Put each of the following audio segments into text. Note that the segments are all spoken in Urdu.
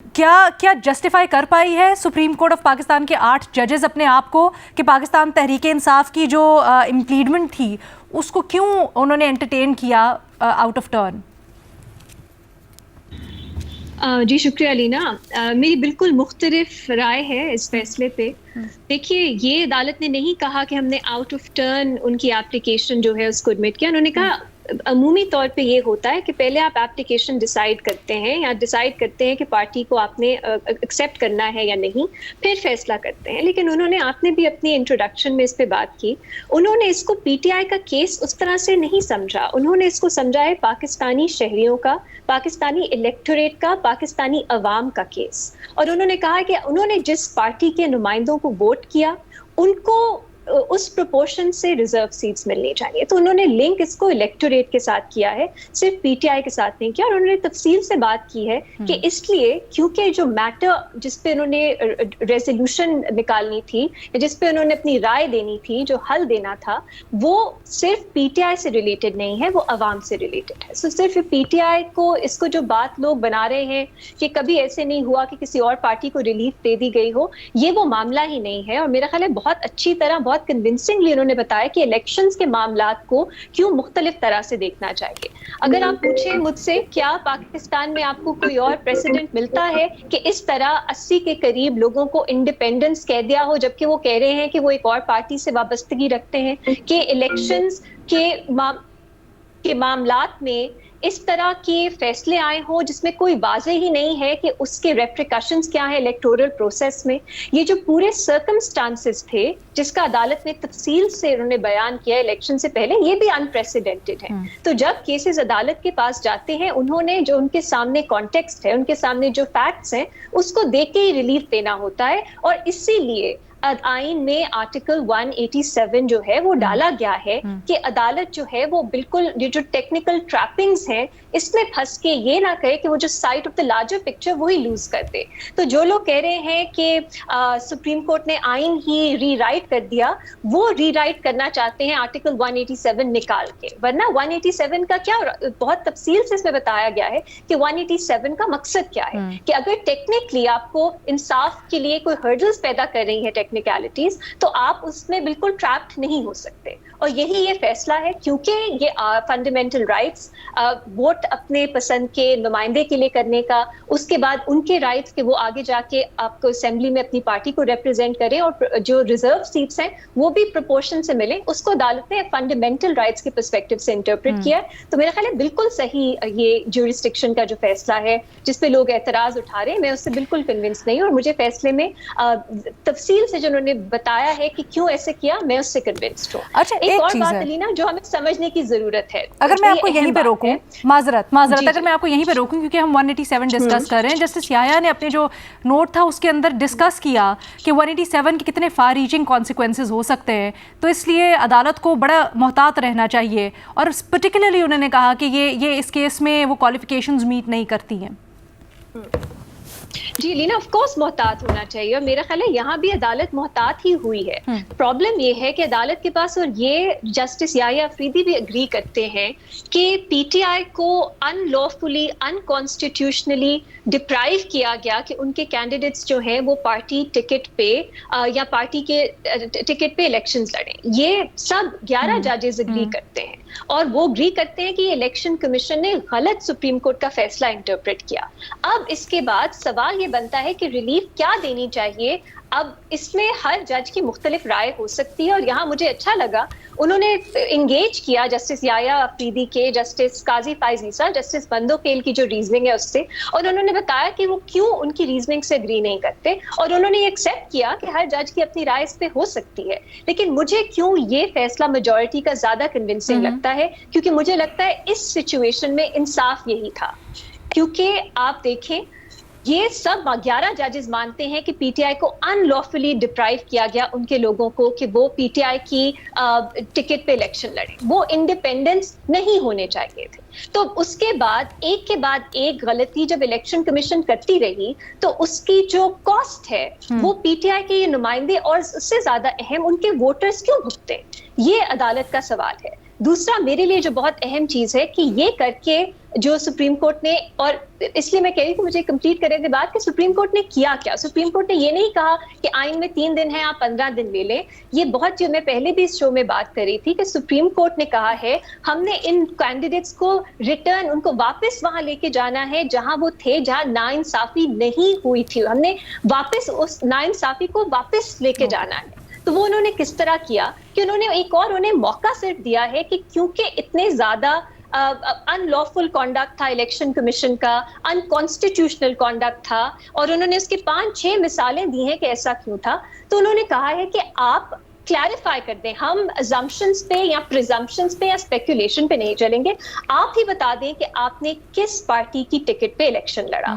کیا جسٹیفائی کر پائی ہے سپریم کورٹ آف پاکستان کے 8 ججز اپنے آپ کو کہ پاکستان تحریک انصاف کی جو امپلیڈمنٹ تھی اس کو کیوں انہوں نے انٹرٹین کیا آؤٹ آف ٹرن؟ جی شکریہ لینا. میری بالکل مختلف رائے ہے اس فیصلے پہ. دیکھیے یہ عدالت نے نہیں کہا کہ ہم نے آؤٹ آف ٹرن ان کی اپلیکیشن جو ہے اس کو ایڈمٹ کیا. انہوں نے کہا عمومی طور پہ یہ ہوتا ہے کہ پہلے آپ اپلیکیشن ڈیسائیڈ کرتے ہیں یا ڈیسائیڈ کرتے ہیں کہ پارٹی کو آپ نے ایکسیپٹ کرنا ہے یا نہیں, پھر فیصلہ کرتے ہیں. لیکن آپ نے بھی اپنی انٹروڈکشن میں اس پہ بات کی. انہوں نے اس کو پی ٹی آئی کا کیس اس طرح سے نہیں سمجھا. انہوں نے اس کو سمجھا ہے پاکستانی شہریوں کا, پاکستانی الیکٹوریٹ کا, پاکستانی عوام کا کیس. اور انہوں نے کہا کہ انہوں نے جس پارٹی کے نمائندوں کو ووٹ کیا ان کو اس پروپورشن سے ریزرو سیٹس ملنی چاہیے. تو انہوں نے لنک اس کو الیکٹوریٹ کے ساتھ کیا ہے, صرف پی ٹی آئی کے ساتھ نہیں کیا. اور انہوں نے تفصیل سے بات کی ہے کہ اس لیے کیونکہ جو میٹر جس پہ انہوں نے ریزولوشن نکالنی تھی, جس پہ انہوں نے اپنی رائے دینی تھی, جو حل دینا تھا, وہ صرف پی ٹی آئی سے ریلیٹڈ نہیں ہے, وہ عوام سے ریلیٹڈ ہے. سو صرف پی ٹی آئی کو اس کو جو بات لوگ بنا رہے ہیں کہ کبھی ایسے نہیں ہوا کہ کسی اور پارٹی کو ریلیف دے دی گئی ہو, یہ وہ معاملہ ہی نہیں ہے. اور میرا خیال ہے بہت اچھی طرح, بہت کنونسنگلی انہوں نے بتایا کہ الیکشنز کے معاملات کو کیوں مختلف طرح سے دیکھنا چاہیے. اگر آپ پوچھیں مجھ سے کیا پاکستان میں آپ کو کوئی اور پریسیڈنٹ ملتا ہے کہ اس طرح 80 کے قریب لوگوں کو انڈیپینڈنس کہہ دیا ہو, جبکہ وہ کہہ رہے ہیں کہ وہ ایک اور پارٹی سے وابستگی رکھتے ہیں, کہ الیکشنز کے معاملات میں اس طرح کے فیصلے آئے ہوں جس میں کوئی واضح ہی نہیں ہے کہ اس کے ریپریکاشنز کیا ہیں الیکٹورل پروسیس میں. یہ جو پورے سرکمسٹانسز تھے جس کا عدالت نے تفصیل سے انہوں نے بیان کیا الیکشن سے پہلے, یہ بھی انپریسیڈنٹڈ ہے. تو جب کیسز عدالت کے پاس جاتے ہیں, انہوں نے جو ان کے سامنے کانٹیکسٹ ہے, ان کے سامنے جو فیکٹس ہیں, اس کو دیکھ کے ہی ریلیف دینا ہوتا ہے. اور اسی لیے آئین میں آرٹیکل 187 جو ہے وہ ڈالا گیا ہے کہ عدالت جو ہے وہ بالکل یہ جو ٹیکنیکل ٹریپنگز ہیں اس میں پھنس کے یہ نہ کہے کہ وہ جو sight of the larger picture وہی لوز کر دے. تو جو لوگ کہہ رہے ہیں کہ سپریم کورٹ نے آئین ہی ری رائٹ کر دیا, وہ ری رائٹ کرنا چاہتے ہیں آرٹیکل 187 نکال کے. ورنہ 187 کا کیا, بہت تفصیل سے اس میں بتایا گیا ہے کہ 187 کا مقصد کیا ہے, کہ اگر ٹیکنیکلی آپ کو انصاف کے لیے کوئی ہرڈلز پیدا کر رہی ہے ٹیکنیکلٹیز, تو آپ اس میں بالکل ٹریپڈ نہیں ہو سکتے. اور یہی یہ فیصلہ ہے, کیونکہ یہ فنڈامنٹل رائٹس, ووٹ اپنے پسند کے نمائندے کے لیے کرنے کا, اس کے بعد ان کے رائٹس کہ وہ آگے جا کے آپ کو اسمبلی میں اپنی پارٹی کو ریپرزینٹ کریں, اور جو ریزرو سیٹس ہیں وہ بھی پروپورشن سے ملیں, اس کو عدالت نے فنڈامنٹل رائٹس کے پرسپیکٹو سے انٹرپریٹ کیا. تو میرا خیال ہے بالکل صحیح یہ جورسڈکشن کا جو فیصلہ ہے جس پہ لوگ اعتراض اٹھا رہے ہیں, میں اس سے بالکل کنونس نہیں. اور مجھے فیصلے میں تفصیل سے جو انہوں نے بتایا ہے کہ کیوں ایسے کیا, میں اس سے کنونسڈ ہوں. اچھا ایک اور بات علینا جو ہمیں سمجھنے کی ضرورت ہے, اگر میں آپ کو یہیں پہ روکوں, معذرت اگر میں آپ کو یہیں پہ روکوں کیونکہ ہم 187 ڈسکس کر رہے ہیں. جسٹس یحییٰ نے اپنے جو نوٹ تھا اس کے اندر ڈسکس کیا کہ 187 کے کتنے فار ریچنگ کانسیکوینسز ہو سکتے ہیں, تو اس لیے عدالت کو بڑا محتاط رہنا چاہیے. اور پرٹیکولرلی انہوں نے کہا کہ یہ اس کیس میں وہ کوالیفیکیشنز میٹ نہیں کرتی ہیں. جی لینا, آف کورس محتاط ہونا چاہیے, اور میرا خیال ہے یہاں بھی عدالت محتاط ہی ہوئی ہے. پرابلم یہ ہے کہ عدالت کے پاس, اور یہ جسٹس یحییٰ افریدی بھی اگری کرتے ہیں, کہ پی ٹی آئی کو ان لافلی, ان کانسٹیٹیوشنلی ڈپرائیو کیا گیا کہ ان کے کینڈیڈیٹس جو ہیں وہ پارٹی ٹکٹ پہ یا پارٹی کے ٹکٹ پہ الیکشنز لڑیں. یہ سب 11 ججز اگری کرتے ہیں, اور وہ اگری کرتے ہیں کہ یہ الیکشن کمیشن نے غلط سپریم کورٹ کا فیصلہ انٹرپریٹ کیا. اب اس کے بعد سوال یہ بنتا ہے کہ ریلیف کیا دینی چاہیے. اب اس میں ہر جج کی مختلف رائے ہو سکتی ہے, اور یہاں مجھے اچھا لگا انہوں نے انگیج کیا جسٹس یحییٰ افریدی کے, جسٹس قاضی فائز عیسیٰ, جسٹس بندوکیل کی جو ریزننگ ہے اس سے, اور انہوں نے بتایا کہ وہ کیوں ان کی ریزننگ سے اگری نہیں کرتے, اور انہوں نے یہ ایکسیپٹ کیا کہ ہر جج کی اپنی رائے اس پہ ہو سکتی ہے. لیکن مجھے کیوں یہ فیصلہ میجورٹی کا زیادہ کنونسنگ لگتا ہے, کیونکہ مجھے لگتا ہے اس سچویشن میں انصاف یہی تھا. کیونکہ آپ دیکھیں یہ سب 11 ججز مانتے ہیں کہ پی ٹی آئی کو ان لافلی ڈپرائیو کیا گیا ان کے لوگوں کو کہ وہ پی ٹی آئی کی ٹکٹ پہ الیکشن لڑیں, وہ انڈیپینڈنس نہیں ہونے چاہیے تھے. تو اس کے بعد ایک غلطی جب الیکشن کمیشن کرتی رہی, تو اس کی جو کاسٹ ہے وہ پی ٹی آئی کے یہ نمائندے, اور اس سے زیادہ اہم ان کے ووٹرز کیوں بھگتے, یہ عدالت کا سوال ہے. دوسرا میرے لیے جو بہت اہم چیز ہے کہ یہ کر کے جو سپریم کورٹ نے, اور اس لیے میں کہہ رہی ہوں مجھے کمپلیٹ کرنے کے بعد کہ سپریم کورٹ نے کیا کیا. سپریم کورٹ نے یہ نہیں کہا کہ آئین میں 3 دن ہیں آپ 15 دن لے لیں. یہ بہت, جو میں پہلے بھی اس شو میں بات کر رہی تھی کہ سپریم کورٹ نے کہا ہے ہم نے ان کینڈیڈیٹس کو ریٹرن, ان کو واپس وہاں لے کے جانا ہے جہاں وہ تھے, جہاں ناانصافی نہیں ہوئی تھی. ہم نے واپس اس ناانصافی کو واپس لے کے جانا ہے. تو وہ انہوں نے کس طرح کیا کہ انہوں نے ایک اور انہیں موقع صرف دیا ہے کہ کیونکہ اتنے زیادہ ان لافل کانڈکٹ تھا الیکشن کمیشن کا, ان کانسٹیٹیوشنل کانڈکٹ تھا, اور انہوں نے اس کی 5-6 مثالیں دی ہیں کہ ایسا کیوں تھا. تو انہوں نے کہا ہے کہ آپ کلیریفائی کر دیں, ہم assumptions پہ یا پریزمپشنز پہ یا اسپیکولیشن پہ نہیں چلیں گے, آپ ہی بتا دیں کہ آپ نے کس پارٹی کی ٹکٹ پہ الیکشن لڑا.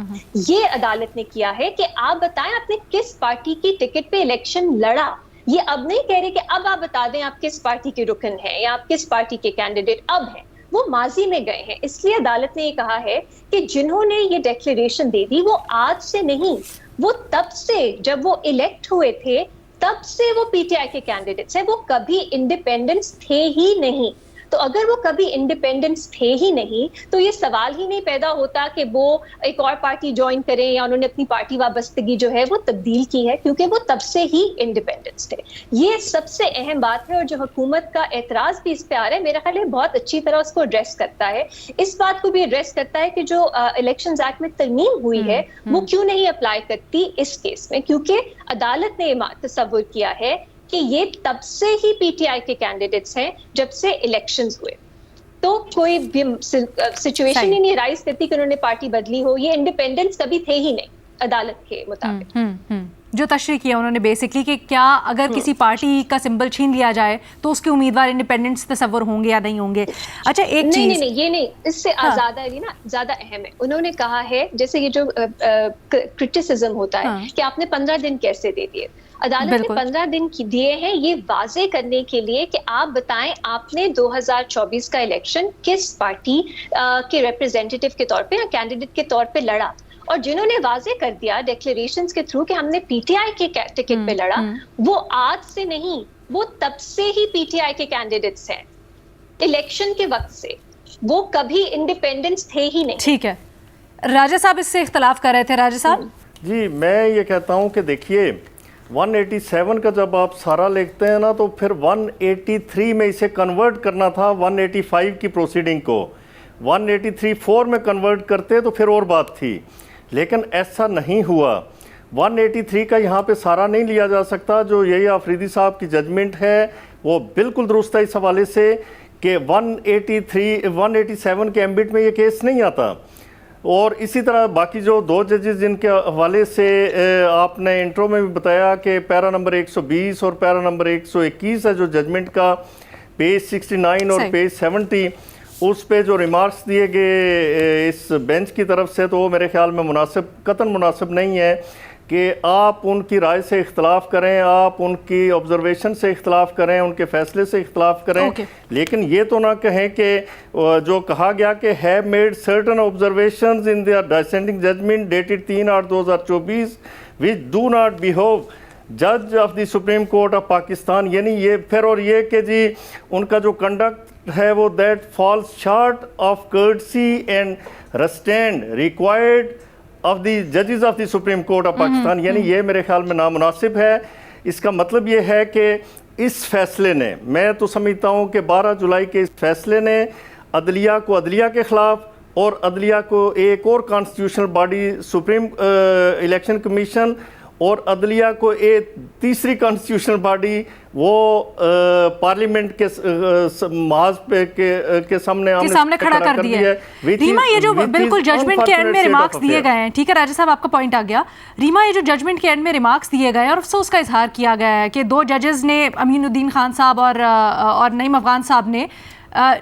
یہ عدالت نے کیا ہے کہ آپ بتائیں آپ نے کس پارٹی کی ٹکٹ پہ الیکشن لڑا. یہ اب نہیں کہہ رہے کہ اب آپ بتا دیں آپ کس پارٹی کے رکن ہیں یا آپ کس پارٹی کے کینڈیڈیٹ اب ہیں, وہ ماضی میں گئے ہیں. اس لیے عدالت نے یہ کہا ہے کہ جنہوں نے یہ ڈیکلیریشن دے دی وہ آج سے نہیں, وہ تب سے جب وہ الیکٹ ہوئے تھے تب سے وہ پی ٹی آئی کے کینڈیڈیٹس ہیں, وہ کبھی انڈیپینڈنس تھے ہی نہیں. تو اگر وہ کبھی انڈیپینڈنس تھے ہی نہیں تو یہ سوال ہی نہیں پیدا ہوتا کہ وہ ایک اور پارٹی جوائن کریں یا انہوں نے اپنی پارٹی وابستگی جو ہے وہ تبدیل کی ہے, کیونکہ وہ تب سے ہی انڈیپینڈنس تھے. یہ سب سے اہم بات ہے, اور جو حکومت کا اعتراض بھی اس پہ آ رہا ہے میرا خیال ہے بہت اچھی طرح اس کو ایڈریس کرتا ہے. اس بات کو بھی ایڈریس کرتا ہے کہ جو الیکشنز ایکٹ میں ترمیم ہوئی ہے وہ کیوں نہیں اپلائی کرتی اس کیس میں, کیونکہ عدالت نے یہ تصور کیا ہے کہ یہ تب سے ہی پی ٹی آئی کے کینڈیڈیٹس ہیں جب سے الیکشنز ہوئے. تو کوئی بھی سچویشن ہی نہیں رائز کرتی کہ انہوں نے پارٹی بدلی ہو. یہ انڈیپینڈنس کبھی تھے ہی نہیں عدالت کے مطابق. جو تشریح کیا انہوں نے بیسکلی کہ کیا اگر کسی پارٹی کا سمبل چھین لیا جائے تو اس کے امیدوار انڈیپینڈنس تصور ہوں گے یا نہیں ہوں گے. اچھا ایک چیز نہیں یہ نہیں, اس سے آزادہ ہے نا زیادہ اہم ہے. انہوں نے کہا ہے جیسے یہ جو کرٹیسزم ہوتا ہے کہ آپ نے 15 دن کیسے دے دیے, عدالت نے 15 دن دیے ہیں یہ واضح کرنے کے لیے کہ آپ بتائیں آپ نے 2024 کا الیکشن کس پارٹی کے ریپرزینٹیٹیو کے طور پہ یا کینڈیڈیٹ کے طور پہ لڑا. اور جنہوں نے واضح کر دیا ڈیکلیریشنز کے تھرو کہ ہم نے پی ٹی آئی کے ٹکٹ پہ لڑا, وہ آج سے نہیں, وہ تب سے ہی پی ٹی آئی کے کینڈیڈیٹس ہیں الیکشن کے وقت سے, وہ کبھی انڈیپینڈنس تھے ہی نہیں. ٹھیک ہے, راجہ صاحب اس سے اختلاف کر رہے تھے. راجہ صاحب جی میں یہ کہتا ہوں کہ دیکھیے 187 کا جب آپ سارا لکھتے ہیں نا تو پھر 183 میں اسے کنورٹ کرنا تھا 185 کی پروسیڈنگ کو. 183(4) میں کنورٹ کرتے تو پھر اور بات تھی, لیکن ایسا نہیں ہوا. 183 کا یہاں پہ سارا نہیں لیا جا سکتا. جو یہی آفریدی صاحب کی ججمنٹ ہے وہ بالکل درست ہے اس حوالے سے کہ 187 کے ایمبٹ میں یہ کیس نہیں آتا. اور اسی طرح باقی جو 2 ججز جن کے حوالے سے آپ نے انٹرو میں بھی بتایا کہ پیرا نمبر 120 اور پیرا نمبر 121 ہے جو ججمنٹ کا, پیج 69 اور پیج 70, اس پہ جو ریمارکس دیے گئے اس بینچ کی طرف سے, تو وہ میرے خیال میں قطعاً مناسب نہیں ہے کہ آپ ان کی رائے سے اختلاف کریں, آپ ان کی آبزرویشن سے اختلاف کریں, ان کے فیصلے سے اختلاف کریں, لیکن یہ تو نہ کہیں کہ جو کہا گیا کہ have made certain observations in their dissenting judgment dated 3/8/2024 which do not behove جج of the Supreme Court of Pakistan. یعنی یہ پھر اور یہ کہ جی ان کا جو کنڈکٹ ہے وہ that falls short of courtesy and restraint required of the ججز of the Supreme Court of Pakistan. یعنی یہ میرے خیال میں نامناسب ہے. اس کا مطلب یہ ہے کہ اس فیصلے نے, میں تو سمجھتا ہوں کہ 12 جولائی کے اس فیصلے نے عدلیہ کو عدلیہ کے خلاف اور عدلیہ کو ایک اور constitutional body supreme election commission اور عدلیہ کو ایک تیسری کانسٹیٹیوشنل باڈی وہ پارلیمنٹ کے محاذ پہ کے سامنے کھڑا کر دیا ہے. ریما یہ جو بالکل ججمنٹ کے اینڈ میں ریمارکس دیے گئے ہیں, ٹھیک ہے راجہ صاحب آپ کا پوائنٹ آ گیا. ریما یہ جو ججمنٹ کے اینڈ میں ریمارکس دیے گئے ہیں اور افسوس کا اظہار کیا گیا ہے کہ 2 ججز نے, امین الدین خان صاحب اور نعیم افغان صاحب نے,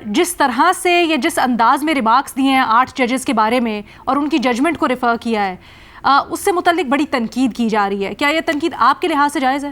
جس طرح سے یا جس انداز میں ریمارکس دیے ہیں 8 ججز کے بارے میں اور ان کی ججمنٹ کو ریفر کیا ہے, اس سے متعلق بڑی تنقید کی جا رہی ہے. کیا یہ تنقید آپ کے لحاظ سے جائز ہے؟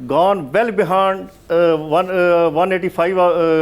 gone well beyond 185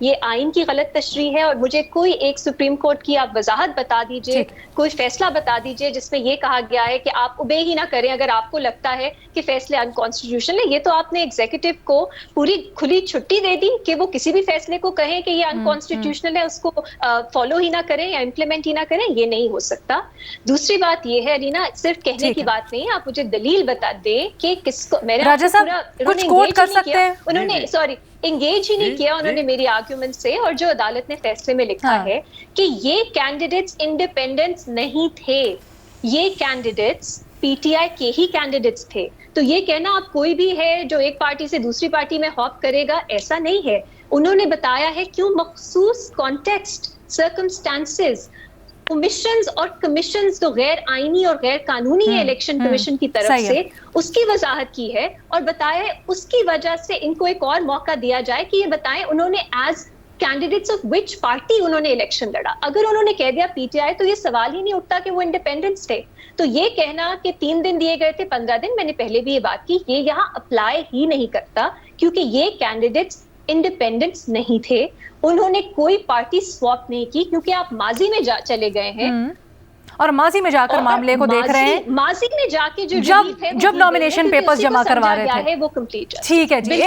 یہ آئین کی غلط تشریح ہے, اور مجھے کوئی ایک سپریم کورٹ کی آپ وضاحت بتا دیجئے, کوئی فیصلہ بتا دیجئے جس میں یہ کہا گیا ہے کہ آپ اوبے ہی نہ کریں اگر آپ کو لگتا ہے کہ فیصلے انکانسٹیٹیوشنل ہے. یہ تو آپ نے ایگزیکٹو کو پوری کھلی چھٹی دے دی کہ وہ کسی بھی فیصلے کو کہیں کہ یہ انکانسٹیٹیوشنل ہے, اس کو فالو ہی نہ کریں یا امپلیمنٹ ہی نہ کریں. یہ نہیں ہو سکتا. دوسری بات یہ ہے ارینا, صرف کہنے کی بات نہیں, آپ مجھے دلیل بتا دیں کہ کس کو, راجہ صاحب کچھ کوٹ کر سکتے ہیں, انہوں نے انگیج ہی نہیں کیا انہوں نے میری آرگیومنٹ سے, اور جو عدالت نے فیصلے میں لکھا ہے کہ یہ کینڈیڈیٹس انڈیپینڈنٹ نہیں تھے, یہ کینڈیڈیٹس پی ٹی آئی کے ہی کینڈیڈیٹس تھے. تو یہ کہنا آپ کوئی بھی ہے جو ایک پارٹی سے دوسری پارٹی میں ہاپ کرے گا, ایسا نہیں ہے. انہوں نے بتایا ہے کیوں مخصوص کانٹیکسٹ, سرکمسٹانسز, کمیشنز اور کمیشنز جو غیر آئینی اور غیر قانونی ہے الیکشن کمیشن کی طرف سے, اس کی وضاحت کی ہے, اور بتایا اس کی وجہ سے ان کو ایک اور موقع دیا جائے کہ یہ بتائیں انہوں نے as candidates of which party انہوں نے الیکشن لڑا. اگر انہوں نے کہہ دیا پی ٹی آئی تو یہ سوال ہی نہیں اٹھتا کہ وہ انڈیپینڈنس تھے. تو یہ کہنا کہ 3 دن دیے گئے تھے 15 دن, میں نے پہلے بھی یہ بات کی, یہ یہاں اپلائی ہی نہیں کرتا, کیونکہ یہ کینڈیڈیٹس انڈیپینڈنٹس نہیں تھے, انہوں نے کوئی پارٹی سواپ نہیں کی, کیونکہ آپ ماضی میں چلے گئے ہیں اور ماضی میں جا کر معاملے کو دیکھ رہے ہیں, ماضی میں جا کے جو جب نامینیشن پیپرز جمع کروا رہے تھے وہ کمپلیٹ. ٹھیک ہے جی,